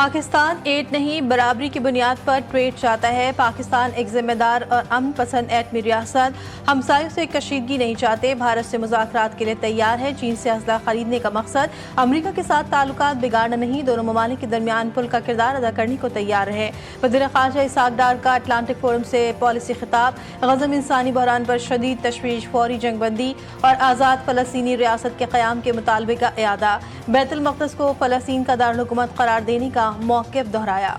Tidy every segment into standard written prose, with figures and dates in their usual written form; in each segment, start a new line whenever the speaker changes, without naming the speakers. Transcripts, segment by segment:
Pakistan add नहीं बराबरी की बुनियाद पर ट्रेड चाहता है। पाकिस्तान एक जिम्मेदार और अमन पसंद एटमी रियासत, हमसायों से कशीदगी नहीं चाहते। भारत से मुज़ाकरात के लिए तैयार है। चीन से असला खरीदने का मकसद अमरीका के साथ ताल्लुकात बिगाड़ना नहीं, दोनों ममालिक के दरमियान पुल का किरदार अदा करने को तैयार रहे। वज़ीर ख़ारजा इसहाक डार का अटलांटिक फोरम से पॉलिसी खिताब। गज़ा में इंसानी बहरान पर शदीद तशवीश, फौरी जंगबंदी और आज़ाद फ़लस्तीनी रियासत के क़याम के मुतालबे का इयादा। बैतुल मक़दस को फ़लस्तीन का दारुल हुकूमत करार देने का मौक़िफ़ दोहराया।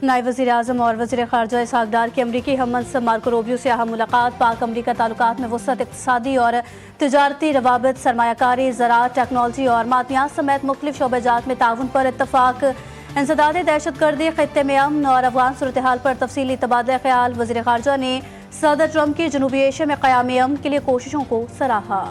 नायब वज़ीर आज़म और वज़ीर ख़ारजा इसहाक डार की अमरीकी हममंसब मार्को रूबियो से अहम मुलाकात। पाक अमरीका ताल्लुकात में वसअत, इक़्तिसादी और तिजारती रवाबित, सरमायाकारी, ज़राअत, टेक्नोलॉजी और मादनियात समेत मुख्तलिफ शोबेजात में ताउन पर इत्तफ़ाक़। इंसदाद दहशतगर्दी, ख़ित्ते में अमन और अफ़गान सूरत हाल पर तफ़सीली तबादला ख़याल। वज़ीर ख़ारजा ने सदर ट्रंप की जनूबी एशिया में क़याम अमन के लिए कोशिशों को सराहा।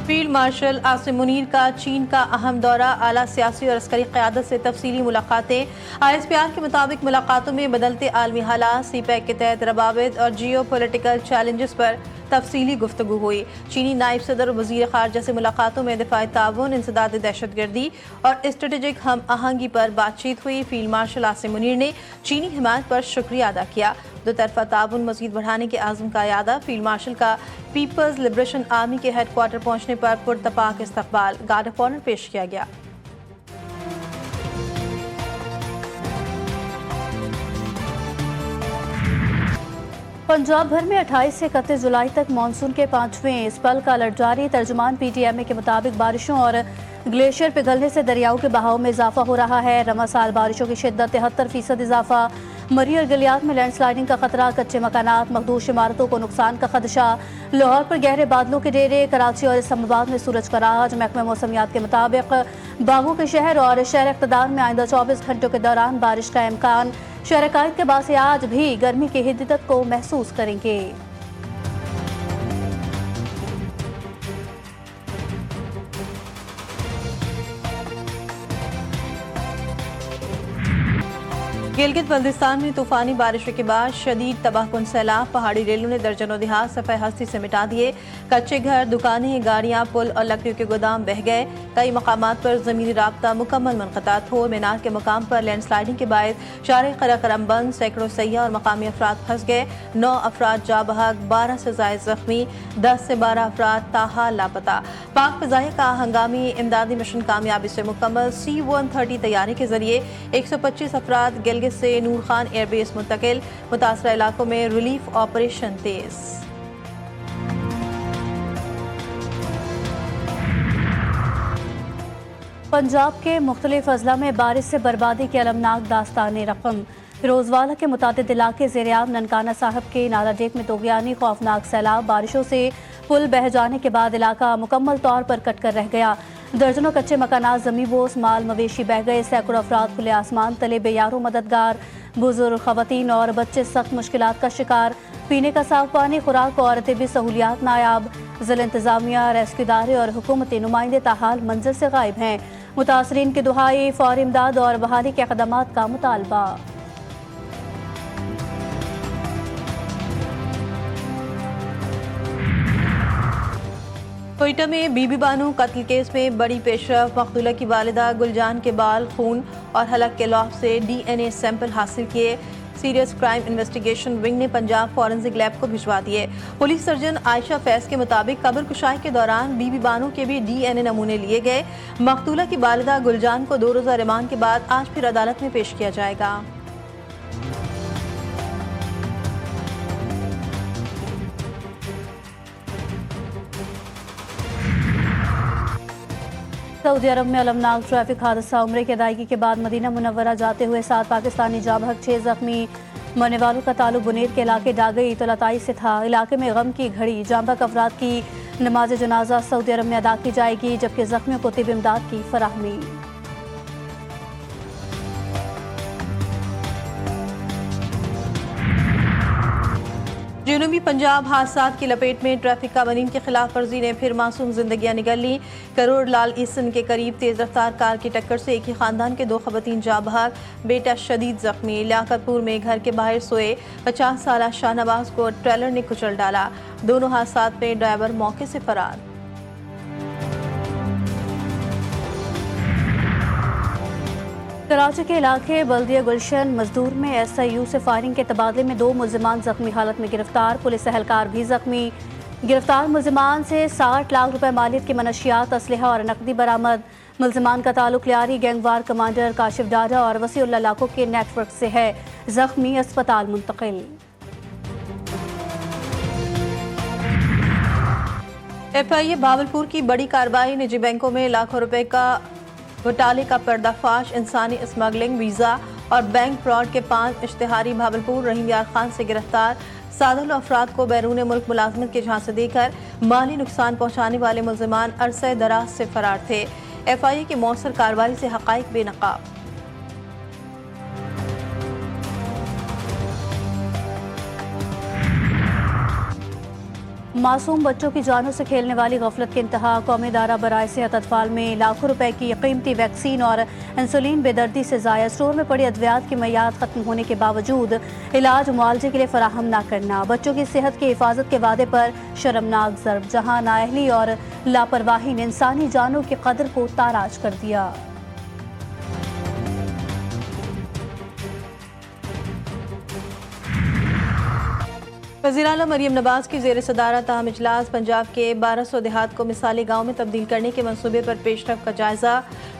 फील्ड मार्शल आसिम मुनीर का चीन का अहम दौरा, आला सियासी और अस्करी क़यादत से तफसीली मुलाकातें। ISPR के मुताबिक मुलाकातों में बदलते आलमी हालात, CPEC के तहत रवाबित और जियो पोलिटिकल चैलेंजेस पर तफसीली गुफ्तगू हुई। चीनी नायब सदर और वज़ीर ख़ारजा से मुलाकातों में दिफ़ाई ताउन, इंसदाद दहशतगर्दी और स्ट्रेटेजिक हम आहंगी पर बातचीत हुई। फील्ड मार्शल आसिम मुनीर ने चीनी हिमायत पर शुक्रिया अदा किया। दो तरफ़ा ताउन मज़ीद बढ़ाने के आज़म का यादा। फील्ड मार्शल का पीपल्स लिबरेशन आर्मी के हेड क्वार्टर पहुँचने पर पुरतपाक इस्तक़बाल, गार्ड ऑफ ऑनर पेश किया गया।
पंजाब भर में 28 से 31 जुलाई तक मानसून के 5वें स्पेल का अलर्ट जारी। तर्जुमान PTMA के मुताबिक बारिशों और ग्लेशियर पिघलने से दरियाओं के बहाव में इजाफा हो रहा है। रवा साल बारिशों की शिद्दत 73% इजाफा। मरी और गलियात में लैंडस्लाइडिंग का खतरा, कच्चे मकानात, मखदूश इमारतों को नुकसान का खदशा। लाहौर पर गहरे बादलों के डेरे, कराची और इस्लामाबाद में सूरज का राज। महकमा मौसमियात के मुताबिक बागों के शहर और शहर इक़्तिदार में आइंदा 24 घंटों के दौरान बारिश का इम्कान। शहर कायद के बाद से आज भी गर्मी की हिद्दत को महसूस करेंगे।
गिलगित बल्दिस्तान में तूफानी बारिशों के बाद शदीद तबाहकुन सैलाब, पहाड़ी रेलों ने दर्जनों देहात सफ़े हस्ती से मिटा दिए। कच्चे घर, दुकानें, गाड़ियां, पुल और लकड़ियों के गोदाम बह गए। कई मकामात पर ज़मीनी राब्ता मुकम्मल मुनक़ता। थोर मीनार के मकाम पर लैंडस्लाइडिंग के बाद शारे कराकरम बंद, सैकड़ों सयाह और मकामी अफराद फंस गए। 9 अफराद जा बहक, 12 से ज़ायद ज़ख्मी, 10 से 12 अफराद ताहाल लापता। पाक फ़िज़ाइया का हंगामी इमदादी मिशन कामयाबी से मुकम्मल। C-130 तैयारी के जरिए 125 अफराद गिलगित से नूर खान एयरबेस मुंतकिल। मुतासरा इलाकों में रिलीफ ऑपरेशन तेज।
पंजाब के मुख्तलिफ अजला में बारिश से बर्बादी की अलमनाक दास्तान रकम। फिरोजवाला के मुतादिद इलाके ज़ेर-ए-आब। ननकाना साहब के नालाडेक में तोगयानी, खौफनाक सैलाब। बारिशों से पुल बह जाने के बाद इलाका मुकम्मल तौर पर कट कर रह गया। दर्जनों कच्चे मकानात ज़मी बोस, माल मवेशी बह गए। सैकड़ों अफराद खुले आसमान तले बेयारो मददगार। बुजुर्ग, खवातीन और बच्चे सख्त मुश्किलात का शिकार। पीने का साफ पानी, खुराक और तिब्बी सहूलियात नायाब। ज़िला इंतज़ामिया, रेस्क्यू इदारे और हुकूमती नुमाइंदे ताहाल मंजिल से गायब हैं। मुतासरीन की दुहाई, फौरी इमदाद और बहाली के इक़दामात का मुतालबा।
कोयटा में बीबी बानो कत्ल केस में बड़ी पेशरफ। मकतूला की वालिदा गुलजान के बाल, खून और हलक के लौह से DNA सैंपल हासिल किए। सीरियस क्राइम इन्वेस्टिगेशन विंग ने पंजाब फॉरेंसिक लैब को भिजवा दिए। पुलिस सर्जन आयशा फैज के मुताबिक कब्र कुशाई के दौरान बीबी बानो के भी DNA नमूने लिए गए। मकतूला की वालिदा गुलजान को 2 रोज़ा रिमांड के बाद आज फिर अदालत में पेश किया जाएगा।
सऊदी अरब में अलमनाक ट्रैफिक हादसा। उम्रे की अदायगी के बाद मदीना मुनव्वरा जाते हुए 7 पाकिस्तानी जा बहक, 6 जख्मी। मरने वालों का ताल्लुक बुनेर के इलाके डागई तलाताई से था। इलाके में गम की घड़ी। जाँ बहक अफराद की नमाज जनाजा सऊदी अरब में अदा की जाएगी, जबकि जख्मियों को तिब्बी इमदाद की फराहमी।
जनूबी पंजाब हादसा की लपेट में ट्रैफिक कानून की खिलाफ वर्जी ने फिर मासूम जिंदगियां निगल ली। करोड़ लाल ईसन के करीब तेज रफ्तार कार की टक्कर से एक ही खानदान के 2 खवातीन जाँ बहक, बेटा शदीद जख्मी। लियाकतपुर में घर के बाहर सोए 50 साल शाहनवाज को ट्रेलर ने कुचल डाला। दोनों हादसा में ड्राइवर मौके से फरार।
कराची के इलाके बल्दिया गुलशन मजदूर में SIU से फायरिंग के तबादले में 2 मुल्जिमान जख्मी हालत में गिरफ्तार। पुलिस एहलकार भी जख्मी। गिरफ्तार मुल्जिमान से 60 लाख रुपए मालियत की मनशियात, असलहा और नकदी बरामद। मुल्जिमान का ताल्लुक लियारी गैंगवार कमांडर काशिफ डाडा और वसीउल्लाह लाखों के नेटवर्क से है। जख्मी अस्पताल मुंतकिल।
FIA भावलपुर की बड़ी कार्रवाई। निजी बैंकों में लाखों रुपए का घोटाले का पर्दाफाश। इंसानी स्मगलिंग, वीजा और बैंक फ्रॉड के 5 इश्तिहारी भावलपुर रहीम यार खान से गिरफ्तार। सादुल अफराद को बैरून मुल्क मुलाजमत के झांसे देकर माली नुकसान पहुंचाने वाले मुल्जिमान अरसे दराज से फरार थे। FIA की मौसर कार्रवाई से हकाइक बेनकाब।
मासूम बच्चों की जानों से खेलने वाली गफलत के इंतहा। कौमी इदारा बराए सेहत अतफाल में लाखों रुपए की कीमती वैक्सीन और इंसुलिन बेदर्दी से ज़ाया। स्टोर में पड़ी अद्वियात की मियाद खत्म होने के बावजूद इलाज मुआवजे के लिए फराहम न करना। बच्चों की सेहत की हिफाजत के वादे पर शर्मनाक ज़र्ब। जहां नाअहली और लापरवाही ने इंसानी जानों की कदर को ताराज कर दिया।
वज़ीर-ए-आला मरियम नवाज की ज़ेर सदारत अहम इजलास। पंजाब के 1200 देहात को मिसाली गाँव में तब्दील करने के मंसूबे पर पेशरफ का जायजा।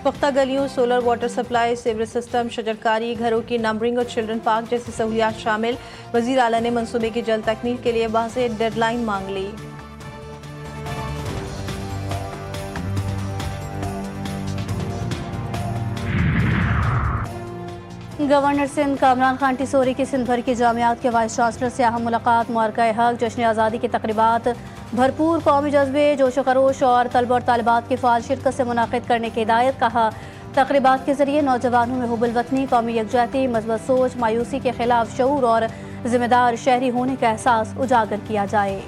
पुख्ता गलियों, solar water supply, sewerage system, शजरकारी, घरों की नंबरिंग और चिल्ड्रन पार्क जैसी सहूलियात शामिल। वज़ीर-ए-आला ने मंसूबे की जल्द तकमील के लिए वाज़ेह डेडलाइन मांग ली।
गवर्नर सिंध कामरान खान टिसोरी की सिंध भर की जामियात के वाइस चांसलर से अहम मुलाकात। मुबारका हक, जश्न आज़ादी की तकरीबात भरपूर कौमी जज्बे, जोश खरोश और तलबा और तालिबात की फ़ाल शिरकत से मुनाकिद करने की हिदायत। कहा तकरीबात के जरिए नौजवानों में हुब्बुल वतनी, कौमी यकजहती, मज़बूत सोच, मायूसी के खिलाफ शऊर और जिम्मेदार शहरी होने का एहसास उजागर किया जाए।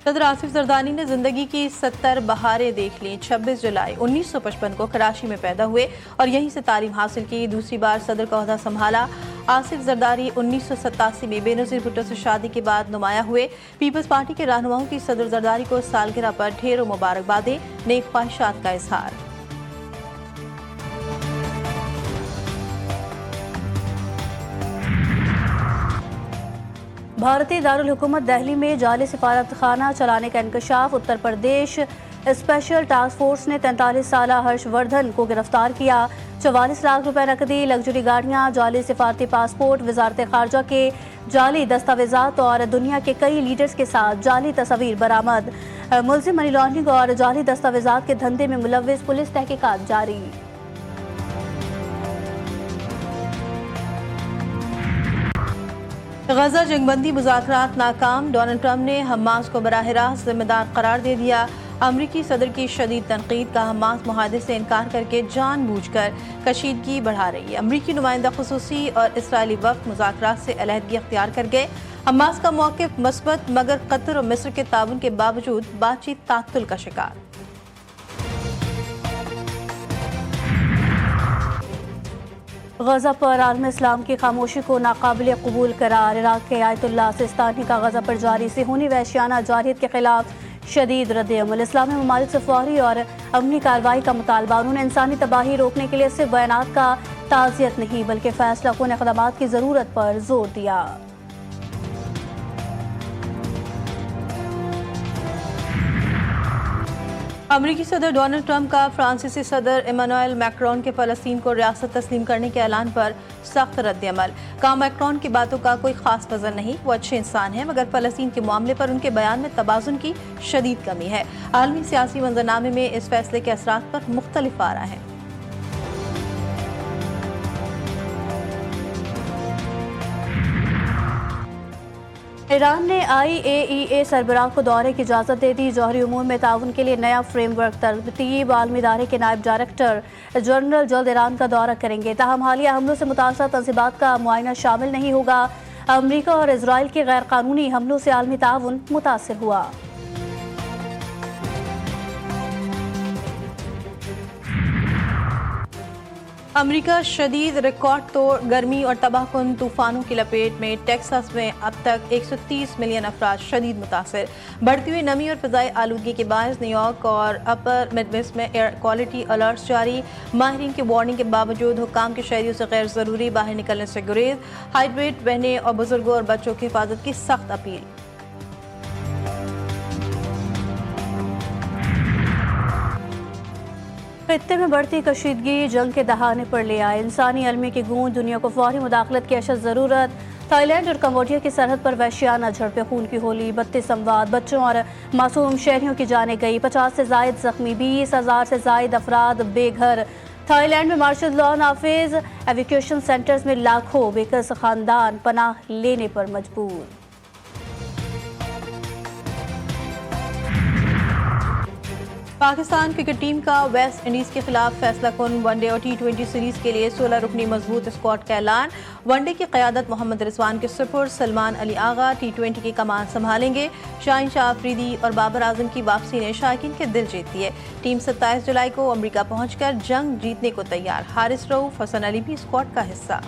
सदर आसिफ जरदानी ने जिंदगी की 70 बहारें देख लीं। 26 जुलाई 1955 को कराची में पैदा हुए और यहीं से तालीम हासिल की। दूसरी बार सदर का ओहदा संभाला। आसिफ जरदारी 1987 में बेनज़ीर भुट्टो से शादी के बाद नुमाया हुए। पीपल्स पार्टी के रहनुमाओं की सदर जरदारी को सालगिरह पर ढेरों मुबारकबादें, नेक ख्वाहिशात का इजहार।
भारतीय दारुल हुकूमत दिल्ली में जाली सिफारत खाना चलाने का इंकशाफ। Uttar Pradesh special task force ने 43 साल हर्षवर्धन को गिरफ्तार किया। 44 लाख रुपए नकदी, लग्जरी गाड़ियां, जाली सिफारती पासपोर्ट, वजारत खारजा के जाली दस्तावेजात और दुनिया के कई लीडर्स के साथ जाली तस्वीर बरामद। मुल्जिम मनी लॉन्ड्रिंग और जाली दस्तावेजात के धंधे में मुलव्विस, पुलिस तहकीकात जारी।
गजा जंगबंदी मुज़ाकरात नाकाम। डोनाल्ड ट्रंप ने हमास को बराह रास्त जिम्मेदार करार दे दिया। अमरीकी सदर की शदीद तनकीद का हमास मुआहदे से इनकार करके जानबूझकर कशीदगी बढ़ा रही है। अमरीकी नुमाइंदा खुसूसी और इसराइली वफ़द मुज़ाकरात से अलहदगी अख्तियार कर गए। हमास का मौक़िफ़ मस्बत, मगर कतर और मिस्र के ताउन के बावजूद बातचीत तात्तुल का शिकार।
गजा पर आलम इस्लाम की खामोशी को नाकाबिल कबूल करार। इराक के आयतुल्लाह सिस्तानी का गजा पर जारी सिहूनी वहशियाना जारहियत के खिलाफ शदीद रद्द-ए-अमल। इस्लामी ममालिक से फौरी और अमनी कार्रवाई का मुतालबा। उन्होंने इंसानी तबाही रोकने के लिए सिर्फ बयानात का ताज़ियत नहीं बल्कि फैसला कुन इक़दामात की ज़रूरत पर जोर दिया।
अमरीकी सदर डोनाल्ड ट्रंप का फ्रांसीसी सदर इमानुएल मैक्रोन के फ़लस्तीन को रियासत तस्लीम करने के ऐलान पर सख्त रद्द-ए-अमल। कहा मैक्रोन की बातों का कोई खास वजन नहीं, वो अच्छे इंसान हैं, मगर फ़लस्तीन के मामले पर उनके बयान में तवाज़ुन की शदीद कमी है। आलमी सियासी मंजरनामे में इस फैसले के असरात पर मुख्तलिफ आरा हैं।
ईरान ने IAEA सरबराह को दौरे की इजाज़त दे दी। जौहरी उमूर में ताउन के लिए नया फ्रेमवर्क तरतीब। आलमी इदारे के नायब डायरेक्टर जनरल जल्द ईरान का दौरा करेंगे। ताहम हालिया हमलों से मुतासर तंजीबात का मुआयना शामिल नहीं होगा। अमरीका और इसराइल के गैर कानूनी हमलों से आलमी ताउन मुतासर हुआ।
अमेरिका शदीद रिकॉर्ड तोड़ गर्मी और तबाहकुन तूफानों की लपेट में। टेक्सास में अब तक 130 मिलियन अफराद शदीद मुतासर। बढ़ती हुई नमी और फ़िज़ाई आलूदगी के बायस न्यूयॉर्क और अपर मिडवेस्ट में एयर क्वालिटी अलर्ट्स जारी। माहिरीन की वार्निंग के बावजूद हुक्काम के शहरियों से गैर ज़रूरी बाहर निकलने से गुरेज। हाइड्रेट बहनें और बुजुर्गों और बच्चों की हिफाजत की सख्त अपील।
खित्ते में बढ़ती कशीदगी जंग के दहाने पर ले आए। इंसानी अलमी की गूंज, दुनिया को फौरी मुदाखलत की अशद ज़रूरत। थाईलैंड और कम्बोडिया की सरहद पर वहशियाना झड़पें, खून की होली। 32 अमवात, बच्चों और मासूम शहरियों की जानें गई। 50 से जायद जख्मी, 20,000 से जायद अफराद बेघर। थाईलैंड में मार्शल लॉ नाफिज। एविक्यूशन सेंटर्स में लाखों बेकस खानदान पनाह लेने पर मजबूर।
पाकिस्तान क्रिकेट टीम का वेस्ट इंडीज के खिलाफ फैसला कुन वनडे और T20 सीरीज के लिए 16 रुकनी मजबूत स्क्वाड का ऐलान। वनडे की क़यादत मोहम्मद रिजवान के सुपुर्द सलमान अली आगा T20 की कमान संभालेंगे। शाहीन शाह अफरीदी और बाबर आजम की वापसी ने शायकीन के दिल जीत लिए। टीम 27 जुलाई को अमरीका पहुंचकर जंग जीतने को तैयार। हारिस रऊफ, हसन अली भी स्क्वाड का हिस्सा।